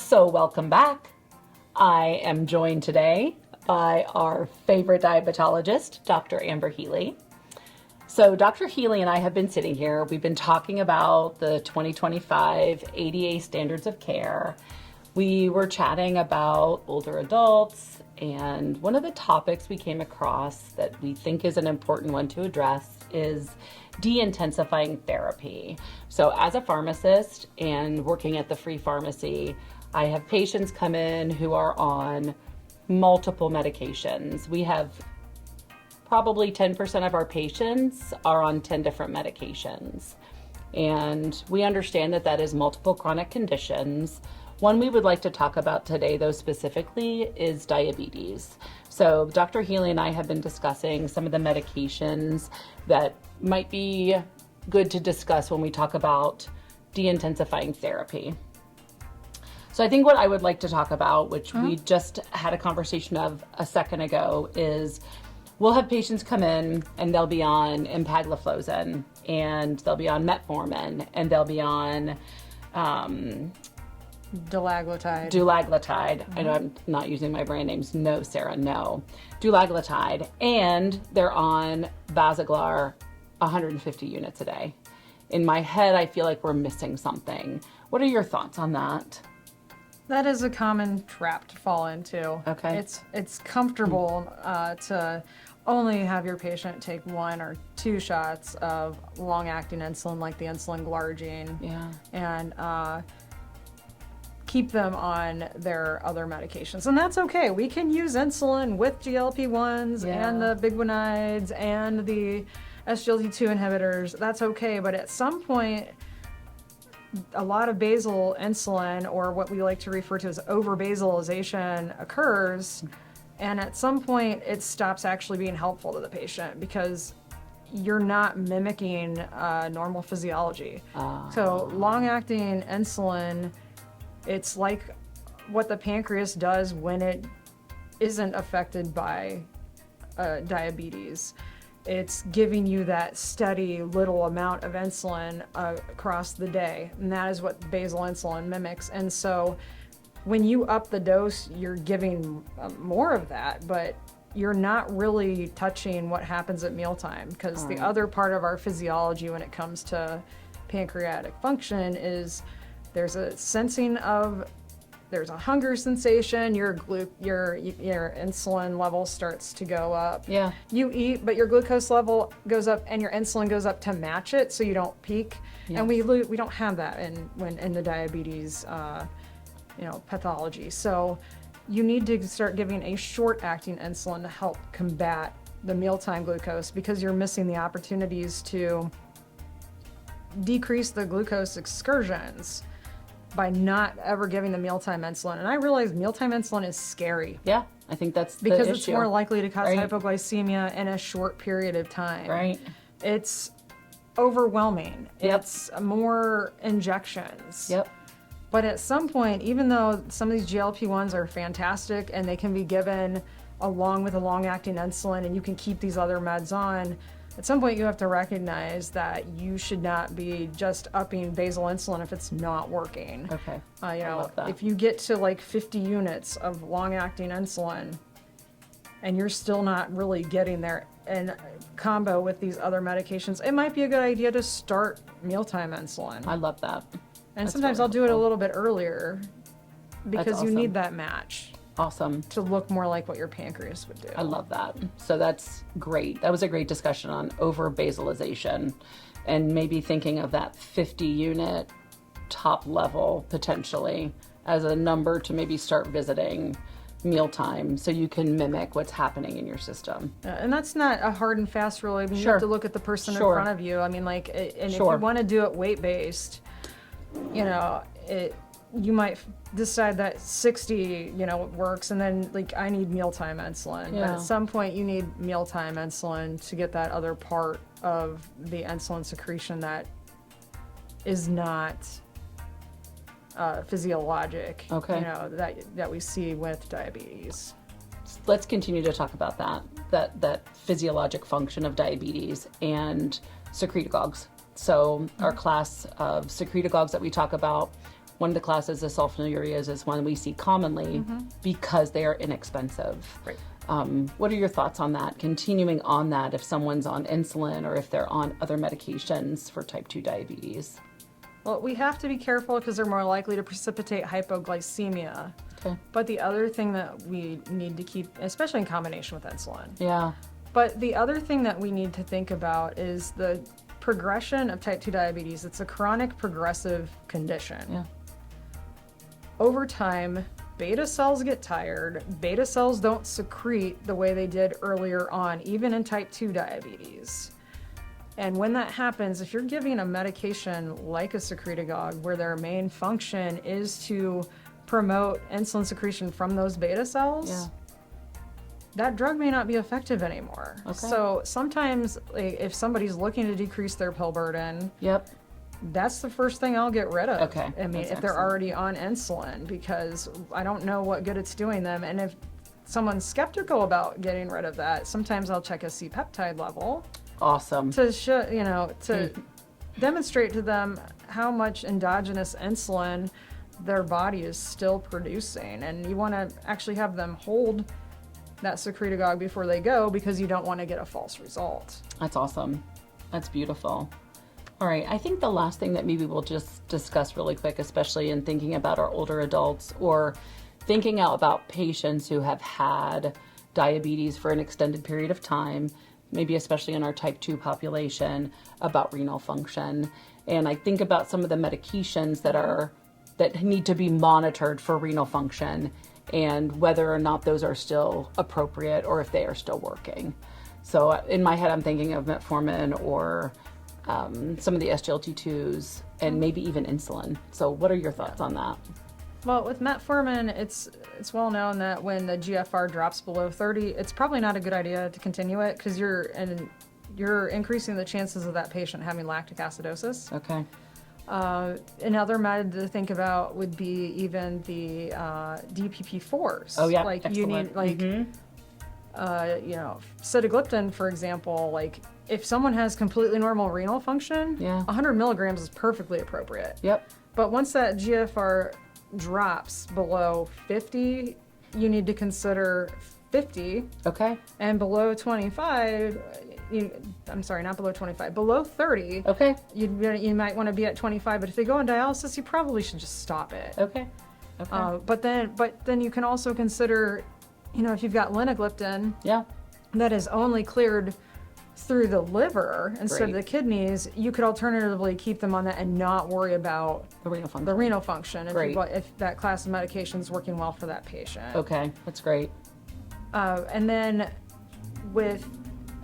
So welcome back. I am joined today by our favorite diabetologist, Dr. Amber Healy. So Dr. Healy and I have been sitting here. We've been talking about the 2025 ADA standards of care. We were chatting about older adults, and one of the topics we came across that we think is an important one to address is de-intensifying therapy. So as a pharmacist and working at the free pharmacy, I have patients come in who are on multiple medications. We have probably 10% of our patients are on 10 different medications. And we understand that that is multiple chronic conditions. One we would like to talk about today, though, specifically is diabetes. So Dr. Healy and I have been discussing some of the medications that might be good to discuss when we talk about de-intensifying therapy. So I think what I would like to talk about, which we just had a conversation of a second ago, is we'll have patients come in and they'll be on empagliflozin, and they'll be on metformin, and they'll be on Dulaglutide. I know I'm not using my brand names. No, Sarah, no. Dulaglutide. And they're on Basaglar 150 units a day. In my head, I feel like we're missing something. What are your thoughts on that? That is a common trap to fall into. Okay. It's comfortable to only have your patient take 1 or 2 shots of long-acting insulin, like the insulin glargine, and keep them on their other medications. And that's okay. We can use insulin with GLP-1s and the biguanides and the SGLT2 inhibitors. That's okay. But at some point, a lot of basal insulin, or what we like to refer to as over-basalization, occurs. And at some point, it stops actually being helpful to the patient because you're not mimicking normal physiology. So long-acting insulin, it's like what the pancreas does when it isn't affected by diabetes. It's giving you that steady little amount of insulin across the day, and that is what basal insulin mimics. And so when you up the dose, you're giving more of that, but you're not really touching what happens at mealtime, because the other part of our physiology when it comes to pancreatic function is there's a sensing of, there's a hunger sensation, your insulin level starts to go up. Yeah. You eat, but your glucose level goes up and your insulin goes up to match it so you don't peak. Yes. And we don't have that in the diabetes pathology. So you need to start giving a short-acting insulin to help combat the mealtime glucose, because you're missing the opportunities to decrease the glucose excursions by not ever giving the mealtime insulin. And I realize mealtime insulin is scary. Yeah, I think that's the because issue. It's more likely to cause Right. hypoglycemia in a short period of time. Right. It's overwhelming. Yep. It's more injections. Yep. But at some point, even though some of these GLP-1s are fantastic and they can be given along with a long-acting insulin and you can keep these other meds on, at some point you have to recognize that you should not be just upping basal insulin if it's not working. Okay. I love that. If you get to like 50 units of long-acting insulin and you're still not really getting there in combo with these other medications, it might be a good idea to start mealtime insulin. I love that. And That's sometimes really I'll do it a helpful. little bit earlier because you awesome. need that match Awesome. to look more like what your pancreas would do. I love that. So that's great. That was a great discussion on over-basalization and maybe thinking of that 50 unit top level potentially as a number to maybe start visiting mealtime so you can mimic what's happening in your system. And that's not a hard and fast rule. I mean, you Sure. have to look at the person in Sure. front of you. I mean, like, and Sure. if you want to do it weight-based, you might decide that 60, works, and then like I need mealtime insulin. Yeah. But at some point you need mealtime insulin to get that other part of the insulin secretion that is not physiologic. Okay. That we see with diabetes. Let's continue to talk about that physiologic function of diabetes and secretagogues. So our class of secretagogues that we talk about one of the classes of sulfonylureas is one we see commonly because they are inexpensive. Right. What are your thoughts on that? Continuing on that, if someone's on insulin or if they're on other medications for type 2 diabetes? Well, we have to be careful because they're more likely to precipitate hypoglycemia. Okay. But the other thing that we need to keep, especially in combination with insulin. Yeah. But the other thing that we need to think about is the progression of type 2 diabetes. It's a chronic progressive condition. Yeah. Over time, beta cells get tired. Beta cells don't secrete the way they did earlier on, even in type 2 diabetes. And when that happens, if you're giving a medication like a secretagogue, where their main function is to promote insulin secretion from those beta cells, that drug may not be effective anymore. Okay. So sometimes if somebody's looking to decrease their pill burden, that's the first thing I'll get rid of. Okay. I mean, if they're already on insulin, because I don't know what good it's doing them. And if someone's skeptical about getting rid of that, sometimes I'll check a C-peptide level. Awesome. To show, to demonstrate to them how much endogenous insulin their body is still producing. And you want to actually have them hold that secretagogue before they go, because you don't want to get a false result. That's awesome. That's beautiful. All right, I think the last thing that maybe we'll just discuss really quick, especially in thinking about our older adults or thinking out about patients who have had diabetes for an extended period of time, maybe especially in our type 2 population, about renal function. And I think about some of the medications that need to be monitored for renal function and whether or not those are still appropriate or if they are still working. So in my head, I'm thinking of metformin or some of the SGLT2s and maybe even insulin. So what are your thoughts on that? Well, with metformin, it's well known that when the GFR drops below 30, it's probably not a good idea to continue it, because you're increasing the chances of that patient having lactic acidosis. Okay. Another method to think about would be even the DPP4s. Oh yeah, like excellent. You need sitagliptin, for example. Like if someone has completely normal renal function, 100 milligrams is perfectly appropriate. Yep. But once that GFR drops below 50, you need to consider 50. Okay. And below 25, not below 25, below 30. Okay. You might want to be at 25, but if they go on dialysis, you probably should just stop it. Okay. Okay. But then you can also consider, if you've got linagliptin, that is only cleared through the liver instead of the kidneys, you could alternatively keep them on that and not worry about the renal function. If that class of medication is working well for that patient. Okay, that's great. And then with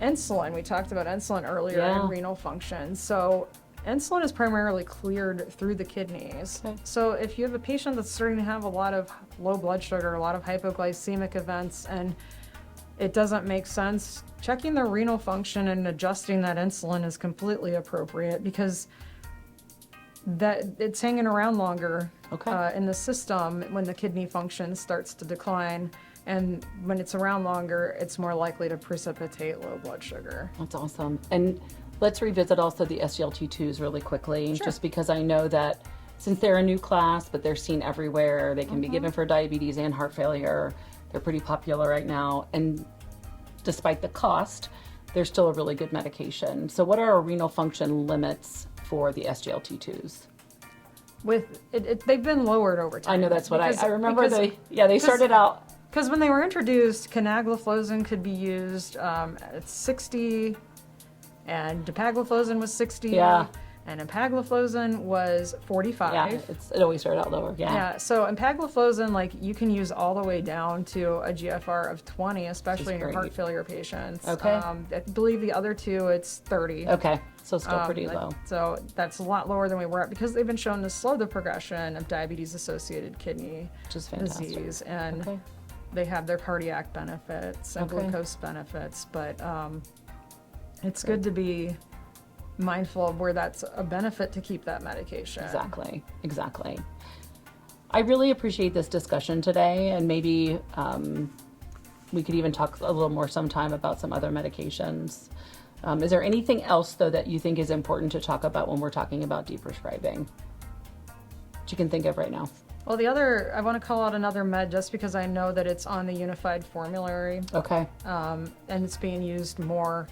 insulin, we talked about insulin earlier and renal function. So insulin is primarily cleared through the kidneys. Okay. So if you have a patient that's starting to have a lot of low blood sugar, a lot of hypoglycemic events, and it doesn't make sense, checking their renal function and adjusting that insulin is completely appropriate, because that it's hanging around longer in the system when the kidney function starts to decline. And when it's around longer, it's more likely to precipitate low blood sugar. That's awesome. And let's revisit also the SGLT2s really quickly, just because I know that since they're a new class, but they're seen everywhere, they can be given for diabetes and heart failure. They're pretty popular right now. And despite the cost, they're still a really good medication. So what are our renal function limits for the SGLT2s? They've been lowered over time. I know, that's what I remember. They started out. Because when they were introduced, canagliflozin could be used at 60, and dapagliflozin was 60. Yeah. And empagliflozin was 45. Yeah, it always started out lower. Yeah. So empagliflozin, you can use all the way down to a GFR of 20, especially in your heart failure patients. Okay. I believe the other two, it's 30. Okay. So still pretty low. So that's a lot lower than we were at, because they've been shown to slow the progression of diabetes-associated kidney disease. And they have their cardiac benefits and glucose benefits. But it's good to be mindful of where that's a benefit to keep that medication. Exactly. I really appreciate this discussion today, and maybe we could even talk a little more sometime about some other medications. Is there anything else, though, that you think is important to talk about when we're talking about deprescribing? that you can think of right now? Well, I want to call out another med just because I know that it's on the unified formulary. Okay. And it's being used more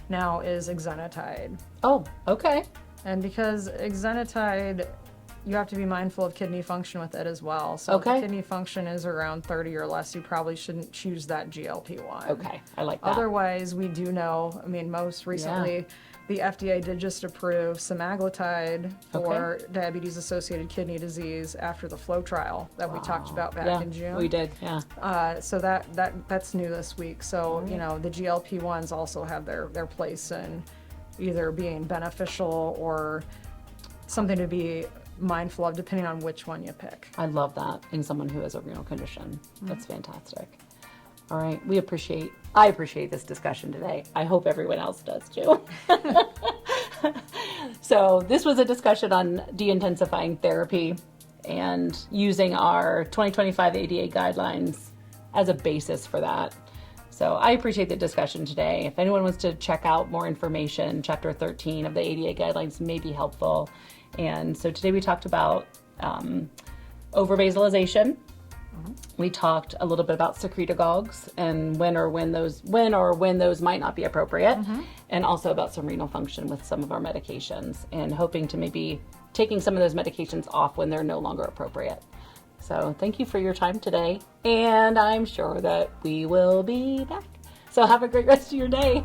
now is exenatide. Oh, okay. And because exenatide, you have to be mindful of kidney function with it as well. So if the kidney function is around 30 or less, you probably shouldn't choose that GLP-1. Okay, I like that. Otherwise, we do know, I mean, most recently, the FDA did just approve semaglutide for diabetes-associated kidney disease after the FLOW trial that we talked about back in June. We did, yeah. So that's new this week. So, you know, the GLP-1s also have their place in either being beneficial or something to be mindful of depending on which one you pick. I love that in someone who has a renal condition. That's fantastic. All right, I appreciate this discussion today. I hope everyone else does too. So this was a discussion on de-intensifying therapy and using our 2025 ADA guidelines as a basis for that. So I appreciate the discussion today. If anyone wants to check out more information, Chapter 13 of the ADA guidelines may be helpful. And so today we talked about overbasalization. We talked a little bit about secretagogues and when or when those might not be appropriate, and also about some renal function with some of our medications, and hoping to maybe taking some of those medications off when they're no longer appropriate. So thank you for your time today, and I'm sure that we will be back. So have a great rest of your day.